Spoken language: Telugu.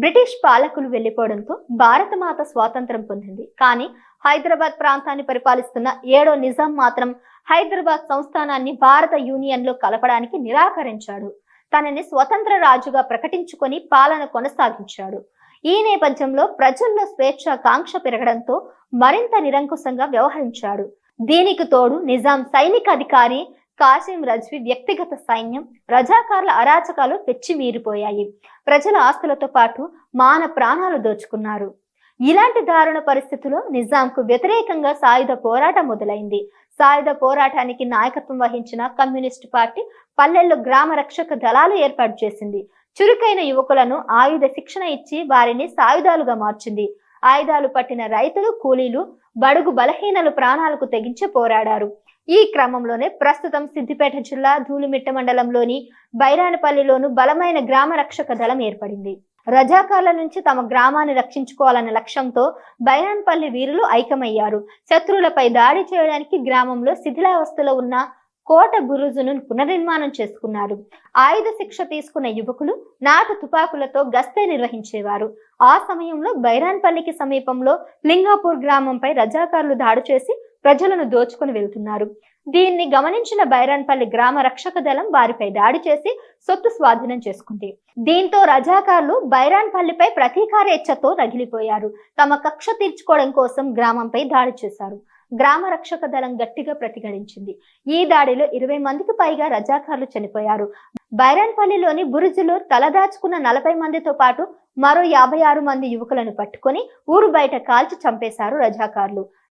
బ్రిటిష్ పాలకులు వెళ్లిపోవడంతో భారతమాత స్వాతంత్రం పొందింది. కానీ హైదరాబాద్ ప్రాంతాన్ని పరిపాలిస్తున్న ఏడో నిజాం మాత్రం హైదరాబాద్ సంస్థానాన్ని భారత యూనియన్ లో కలపడానికి నిరాకరించాడు. తనని స్వతంత్ర రాజుగా ప్రకటించుకొని పాలన కొనసాగించాడు. ఈ నేపథ్యంలో ప్రజల్లో స్వేచ్ఛాకాంక్ష పెరగడంతో మరింత నిరంకుశంగా వ్యవహరించాడు. దీనికి తోడు నిజాం సైనిక అధికారి కాసిం రజ్వీ వ్యక్తిగత సైన్యం, రజాకార్ల అరాచకాలు పెచ్చిమీరిపోయాయి. ప్రజల ఆస్తులతో పాటు మాన ప్రాణాలు దోచుకున్నారు. ఇలాంటి దారుణ పరిస్థితుల్లో నిజాంకు వ్యతిరేకంగా సాయుధ పోరాటం మొదలైంది. సాయుధ పోరాటానికి నాయకత్వం వహించిన కమ్యూనిస్టు పార్టీ పల్లెల్లో గ్రామ రక్షక దళాలు ఏర్పాటు చేసింది. చురుకైన యువకులను ఆయుధ శిక్షణ ఇచ్చి వారిని సాయుధాలుగా మార్చింది. ఆయుధాలు పట్టిన రైతులు, కూలీలు, బడుగు బలహీనలు ప్రాణాలకు తెగించి పోరాడారు. ఈ క్రమంలోనే ప్రస్తుతం సిద్దిపేట జిల్లా ధూళిమిట్ట మండలంలోని బైరానపల్లిలోను బలమైన గ్రామ రక్షక దళం ఏర్పడింది. రజాకార్ల నుంచి తమ గ్రామాన్ని రక్షించుకోవాలన్న లక్ష్యంతో బైరానపల్లి వీరులు ఐక్యమయ్యారు. శత్రువులపై దాడి చేయడానికి గ్రామంలో శిథిలావస్థలో ఉన్న కోట బురుజును పునర్నిర్మాణం చేసుకున్నారు. ఆయుధ శిక్ష తీసుకున్న యువకులు నాటు తుపాకులతో గస్తీ నిర్వహించేవారు. ఆ సమయంలో బైరాన్పల్లికి సమీపంలో లింగాపూర్ గ్రామంపై రజాకారులు దాడి చేసి ప్రజలను దోచుకుని వెళ్తున్నారు. దీన్ని గమనించిన బైరాన్పల్లి గ్రామ రక్షక దళం వారిపై దాడి చేసి సొత్తు స్వాధీనం చేసుకుంది. దీంతో రజాకారులు బైరాన్పల్లిపై ప్రతీకారేచ్ఛతో రగిలిపోయారు. తమ కక్ష తీర్చుకోవడం కోసం గ్రామంపై దాడి చేశారు. గ్రామ రక్షక దళం గట్టిగా ప్రతిఘటించింది. ఈ దాడిలో 20 మందికి పైగా రజాకార్లు చనిపోయారు. బైరాన్పల్లిలోని బురుజులో తలదాచుకున్న 40 మందితో పాటు మరో 56 మంది యువకులను పట్టుకొని ఊరు బయట కాల్చి చంపేశారు రజాకార్లు.